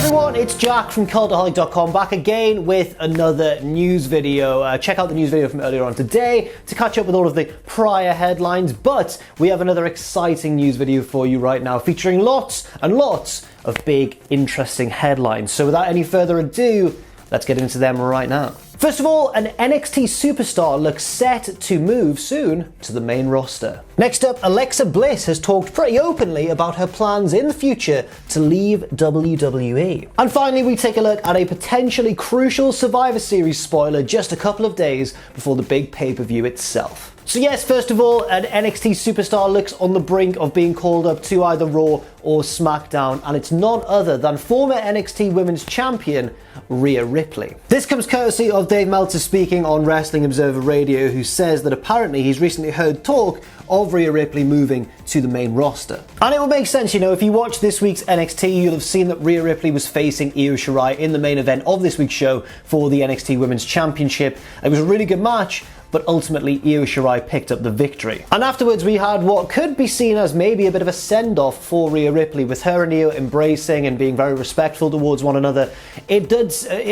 everyone, it's Jack from Cultaholic.com, back again with another news video. Check out the news video from earlier on today to catch up with all of the prior headlines, but we have another exciting news video for you right now featuring lots and lots of big, interesting headlines. So without any further ado, let's get into them right now. First of all, an NXT Superstar looks set to move soon to the main roster. Next up, Alexa Bliss has talked pretty openly about her plans in the future to leave WWE. And finally, we take a look at a potentially crucial Survivor Series spoiler just a couple of days before the big pay-per-view itself. So yes, first of all, an NXT Superstar looks on the brink of being called up to either Raw or SmackDown, and it's none other than former NXT Women's Champion, Rhea Ripley. This comes courtesy of Dave Meltzer speaking on Wrestling Observer Radio, who says that apparently he's recently heard talk of Rhea Ripley moving to the main roster. And it would make sense, you know, if you watch this week's NXT, you'll have seen that Rhea Ripley was facing Io Shirai in the main event of this week's show for the NXT Women's Championship. It was a really good match, but ultimately Io Shirai picked up the victory. And afterwards we had what could be seen as maybe a bit of a send-off for Rhea Ripley, with her and Io embracing and being very respectful towards one another. It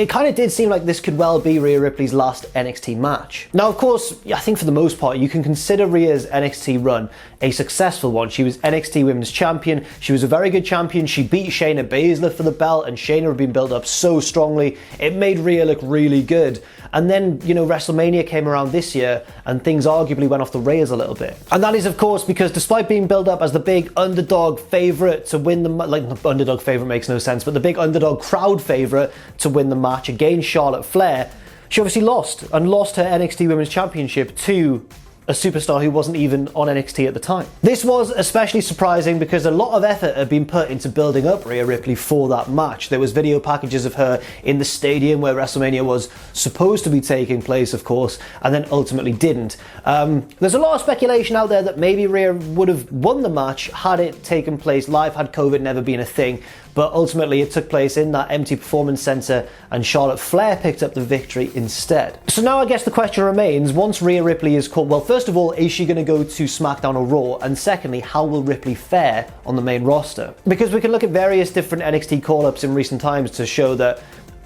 kind of did seem like this could well be Rhea Ripley's last NXT match. Now, of course, I think for the most part, you can consider Rhea's NXT run a successful one. She was NXT Women's Champion. She was a very good champion. She beat Shayna Baszler for the belt, and Shayna had been built up so strongly. It made Rhea look really good. And then, you know, WrestleMania came around this year and things arguably went off the rails a little bit. And that is, of course, because despite being built up as the big underdog favourite to win the the underdog favourite makes no sense, but the big underdog crowd favourite to win the match against Charlotte Flair, she obviously lost her NXT Women's Championship to a superstar who wasn't even on NXT at the time. This was especially surprising because a lot of effort had been put into building up Rhea Ripley for that match. There was video packages of her in the stadium where WrestleMania was supposed to be taking place, of course, and then ultimately didn't. There's a lot of speculation out there that maybe Rhea would have won the match had it taken place live, had COVID never been a thing, but ultimately it took place in that empty performance center and Charlotte Flair picked up the victory instead. So now I guess the question remains, once Rhea Ripley is called, well, first of all, is she going to go to SmackDown or Raw? And secondly, how will Ripley fare on the main roster? Because we can look at various different NXT call-ups in recent times to show that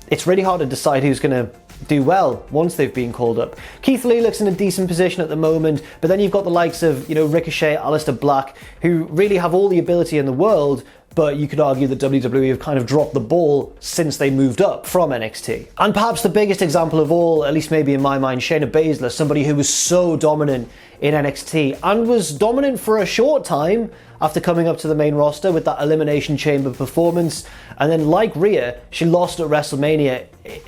it's really hard to decide who's going to do well once they've been called up. Keith Lee looks in a decent position at the moment, but then you've got the likes of, you know, Ricochet, Aleister Black, who really have all the ability in the world, but you could argue that WWE have kind of dropped the ball since they moved up from NXT. And perhaps the biggest example of all, at least maybe in my mind, Shayna Baszler, somebody who was so dominant in NXT and was dominant for a short time after coming up to the main roster with that Elimination Chamber performance. And then, like Rhea, she lost at WrestleMania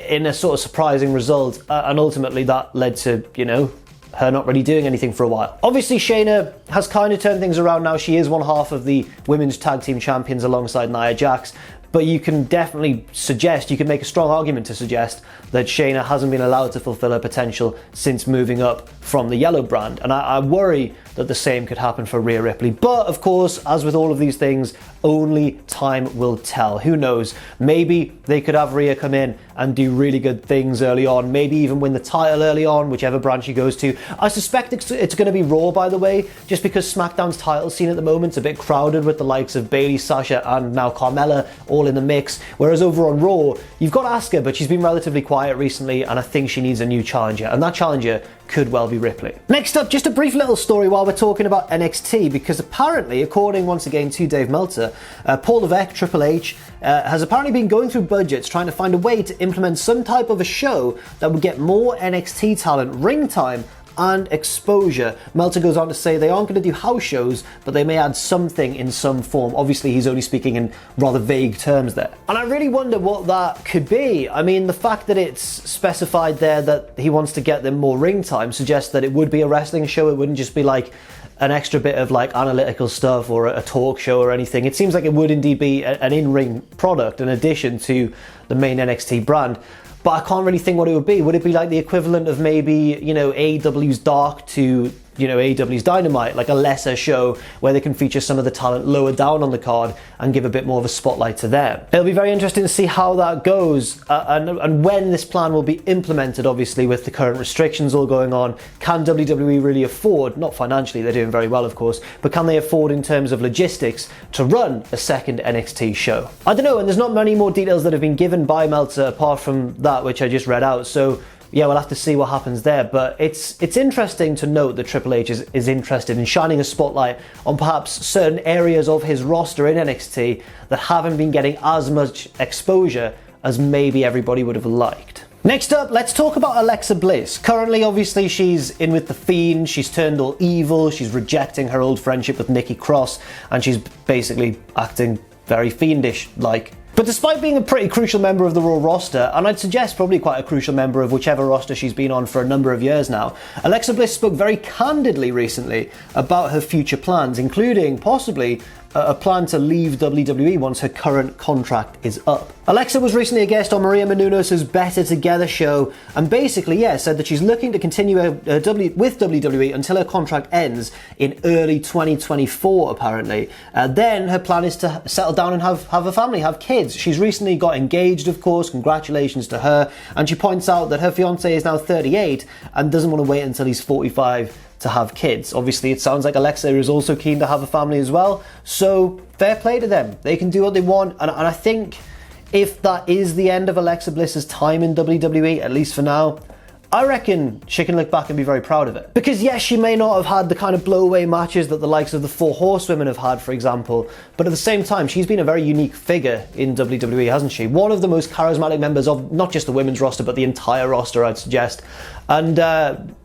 in a sort of surprising result, and ultimately that led to, you know, her not really doing anything for a while. Obviously, Shayna has kind of turned things around now. She is one half of the Women's Tag Team Champions alongside Nia Jax, but you can definitely suggest, you can make a strong argument to suggest that Shayna hasn't been allowed to fulfill her potential since moving up from the yellow brand. And I worry that the same could happen for Rhea Ripley. But of course, as with all of these things, only time will tell. Who knows? Maybe they could have Rhea come in and do really good things early on, maybe even win the title early on, whichever brand she goes to. I suspect it's going to be Raw, by the way, just because SmackDown's title scene at the moment's a bit crowded with the likes of Bayley, Sasha, and now Carmella all in the mix. Whereas over on Raw, you've got Asuka, but she's been relatively quiet recently, and I think she needs a new challenger, and that challenger could well be Ripley. Next up, just a brief little story while we're talking about NXT, because apparently, according once again to Dave Meltzer, Paul Levesque, Triple H, has apparently been going through budgets trying to find a way to implement some type of a show that would get more NXT talent ring time and exposure. Meltzer goes on to say they aren't going to do house shows, but they may add something in some form. Obviously, he's only speaking in rather vague terms there. And I really wonder what that could be. I mean, the fact that it's specified there that he wants to get them more ring time suggests that it would be a wrestling show. It wouldn't just be like an extra bit of like analytical stuff or a talk show or anything. It seems like it would indeed be an in-ring product in addition to the main NXT brand. But I can't really think what it would be. Would it be like the equivalent of maybe, you know, AEW's Dark to AEW's Dynamite, like a lesser show where they can feature some of the talent lower down on the card and give a bit more of a spotlight to them. It'll be very interesting to see how that goes and when this plan will be implemented, obviously, with the current restrictions all going on. Can WWE really afford, not financially, they're doing very well, of course, but can they afford in terms of logistics to run a second NXT show? I don't know, and there's not many more details that have been given by Meltzer apart from that which I just read out, so yeah, we'll have to see what happens there. But it's interesting to note that Triple H is interested in shining a spotlight on perhaps certain areas of his roster in NXT that haven't been getting as much exposure as maybe everybody would have liked. Next up, let's talk about Alexa Bliss. Currently, obviously, she's in with The Fiend, she's turned all evil, she's rejecting her old friendship with Nikki Cross, and she's basically acting very fiendish-like. But despite being a pretty crucial member of the Raw roster, and I'd suggest probably quite a crucial member of whichever roster she's been on for a number of years now, Alexa Bliss spoke very candidly recently about her future plans, including possibly a plan to leave WWE once her current contract is up. Alexa was recently a guest on Maria Menounos' Better Together show and basically, said that she's looking to continue with WWE until her contract ends in early 2024, apparently. Then her plan is to settle down and have a family, have kids. She's recently got engaged, of course, congratulations to her, and she points out that her fiancé is now 38 and doesn't want to wait until he's 45 to have kids. Obviously, it sounds like Alexa is also keen to have a family as well, so fair play to them. They can do what they want, and I think if that is the end of Alexa Bliss's time in WWE, at least for now, I reckon she can look back and be very proud of it. Because yes, she may not have had the kind of blow-away matches that the likes of the Four Horsewomen have had, for example, but at the same time, she's been a very unique figure in WWE, hasn't she? One of the most charismatic members of not just the women's roster, but the entire roster, I'd suggest. And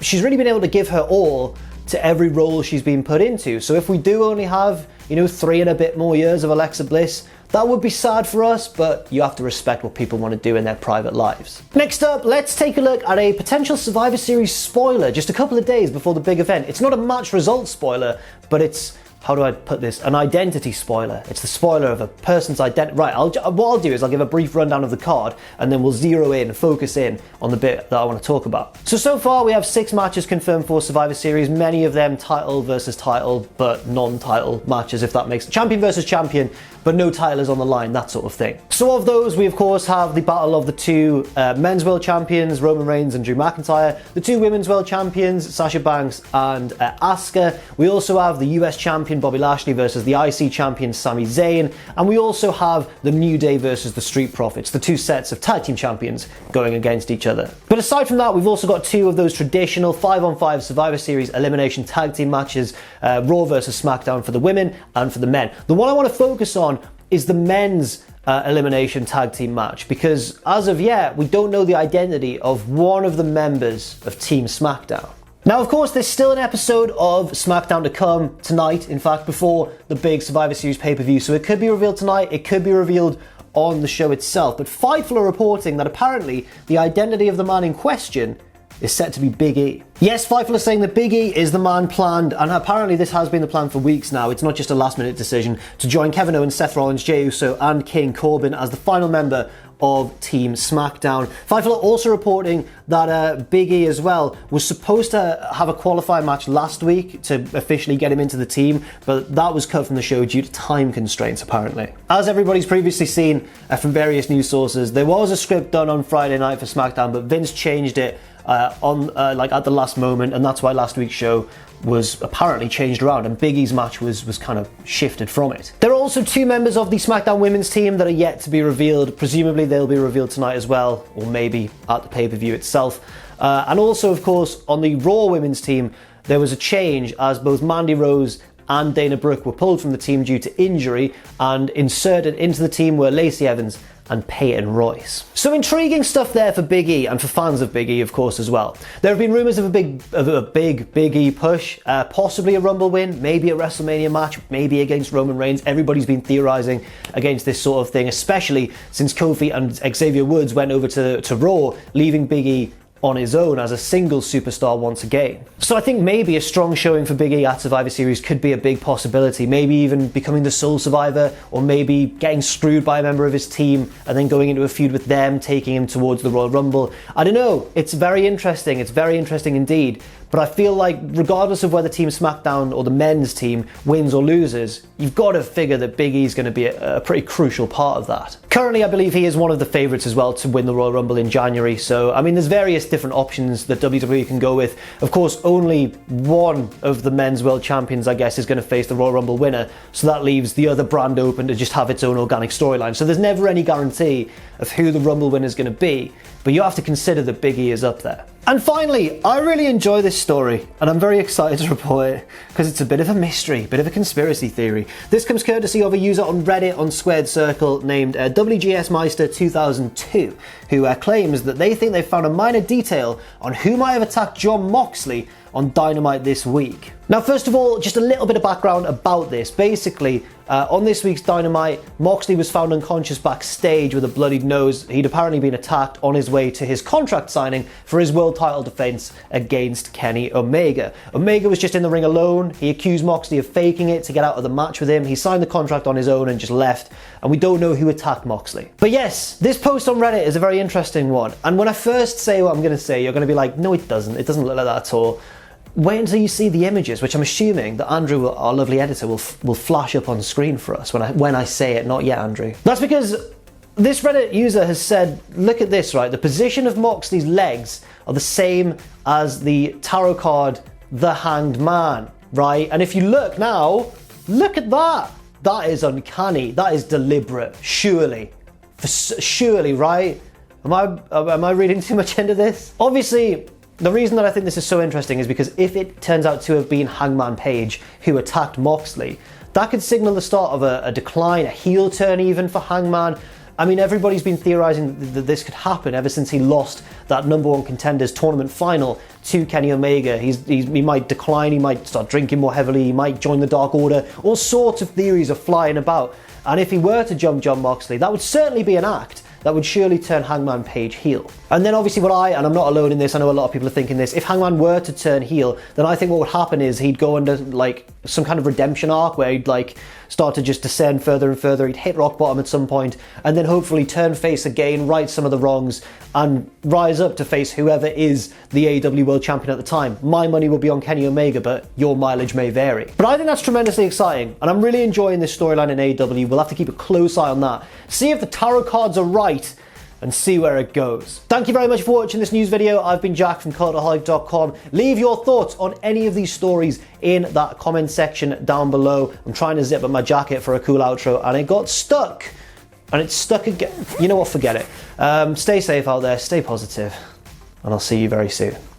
she's really been able to give her all to every role she's been put into. So if we do only have, 3 and a bit more years of Alexa Bliss, that would be sad for us, but you have to respect what people want to do in their private lives. Next up, let's take a look at a potential Survivor Series spoiler just a couple of days before the big event. It's not a match result spoiler, but it's, how do I put this, an identity spoiler. It's the spoiler of a person's identity. Right, what I'll do is I'll give a brief rundown of the card and then we'll zero in, focus in on the bit that I want to talk about. So far we have 6 matches confirmed for Survivor Series, many of them title versus title, but non-title matches, if that makes sense. Champion versus champion, but no title is on the line, that sort of thing. So of those, we of course have the battle of the 2 men's world champions, Roman Reigns and Drew McIntyre, the 2 women's world champions, Sasha Banks and Asuka. We also have the US champion Bobby Lashley versus the IC champion Sami Zayn, and we also have the New Day versus the Street Profits, the 2 sets of tag team champions going against each other. But aside from that, we've also got 2 of those traditional 5-on-5 Survivor Series elimination tag team matches, Raw versus SmackDown for the women and for the men. The one I want to focus on is the men's elimination tag team match, because as of yet, we don't know the identity of one of the members of Team SmackDown. Now, of course, there's still an episode of SmackDown to come tonight, in fact, before the big Survivor Series pay-per-view, so it could be revealed tonight, it could be revealed on the show itself, but Fightful are reporting that apparently the identity of the man in question is set to be Big E. Yes, Fightful is saying that Big E is the man planned, and apparently this has been the plan for weeks now. It's not just a last-minute decision to join Kevin Owens, Seth Rollins, Jey Uso, and King Corbin as the final member of Team SmackDown. Fightful are also reporting that Big E as well was supposed to have a qualifying match last week to officially get him into the team, but that was cut from the show due to time constraints, apparently. As everybody's previously seen from various news sources, there was a script done on Friday night for SmackDown, but Vince changed it at the last moment, and that's why last week's show was apparently changed around and Big E's match was kind of shifted from it. There are also 2 members of the SmackDown women's team that are yet to be revealed. Presumably they'll be revealed tonight as well, or maybe at the pay-per-view itself. And also, of course, on the Raw women's team, there was a change as both Mandy Rose and Dana Brooke were pulled from the team due to injury, and inserted into the team were Lacey Evans and Peyton Royce. So intriguing stuff there for Big E, and for fans of Big E, of course, as well. There have been rumours of a big Big E push, possibly a Rumble win, maybe a WrestleMania match, maybe against Roman Reigns. Everybody's been theorising against this sort of thing, especially since Kofi and Xavier Woods went over to Raw, leaving Big E on his own as a single superstar once again. So I think maybe a strong showing for Big E at Survivor Series could be a big possibility, maybe even becoming the sole survivor, or maybe getting screwed by a member of his team and then going into a feud with them, taking him towards the Royal Rumble. I don't know, it's very interesting indeed, But I feel like regardless of whether Team SmackDown or the men's team wins or loses, you've got to figure that Big E is going to be a pretty crucial part of that. Currently, I believe he is one of the favourites as well to win the Royal Rumble in January. So, I mean, there's various different options that WWE can go with. Of course, only one of the men's world champions, I guess, is going to face the Royal Rumble winner. So that leaves the other brand open to just have its own organic storyline. So there's never any guarantee of who the Rumble winner is going to be. But you have to consider that Big E is up there. And finally, I really enjoy this story, and I'm very excited to report it because it's a bit of a mystery, a bit of a conspiracy theory. This comes courtesy of a user on Reddit on Squared Circle named WGS Meister 2002, who claims that they think they found a minor detail on who might have attacked Jon Moxley on Dynamite this week. Now, first of all, just a little bit of background about this. Basically, on this week's Dynamite, Moxley was found unconscious backstage with a bloodied nose. He'd apparently been attacked on his way to his contract signing for his world title defense against Kenny Omega. Omega was just in the ring alone. He accused Moxley of faking it to get out of the match with him. He signed the contract on his own and just left, and we don't know who attacked Moxley. But yes, this post on Reddit is a very interesting one. And when I first say what I'm going to say, you're going to be like, no, it doesn't. It doesn't look like that at all. Wait until you see the images, which I'm assuming that Andrew, our lovely editor, will flash up on screen for us when I say it. Not yet, Andrew. That's because this Reddit user has said, look at this, right? The position of Moxley's legs are the same as the tarot card, the Hanged Man, right? And if you look now, look at that. That is uncanny. That is deliberate. Surely, right? Am I reading too much into this? Obviously, the reason that I think this is so interesting is because if it turns out to have been Hangman Page who attacked Moxley, that could signal the start of a decline, a heel turn even for Hangman. I mean, everybody's been theorizing that this could happen ever since he lost that #1 contenders tournament final to Kenny Omega. He might decline, he might start drinking more heavily, he might join the Dark Order. All sorts of theories are flying about. And if he were to jump Jon Moxley, that would certainly be an act that would surely turn Hangman Page heel. And then obviously and I'm not alone in this, I know a lot of people are thinking this, if Hangman were to turn heel, then I think what would happen is he'd go under like some kind of redemption arc where he'd like start to just descend further and further, he'd hit rock bottom at some point, and then hopefully turn face again, right some of the wrongs, and rise up to face whoever is the AEW World Champion at the time. My money will be on Kenny Omega, but your mileage may vary. But I think that's tremendously exciting, and I'm really enjoying this storyline in AEW. We'll have to keep a close eye on that. See if the tarot cards are right, and see where it goes. Thank you very much for watching this news video. I've been Jack from Cultaholic.com. Leave your thoughts on any of these stories in that comment section down below. I'm trying to zip up my jacket for a cool outro, and it got stuck. And it's stuck again. You know what, forget it. Stay safe out there, stay positive, and I'll see you very soon.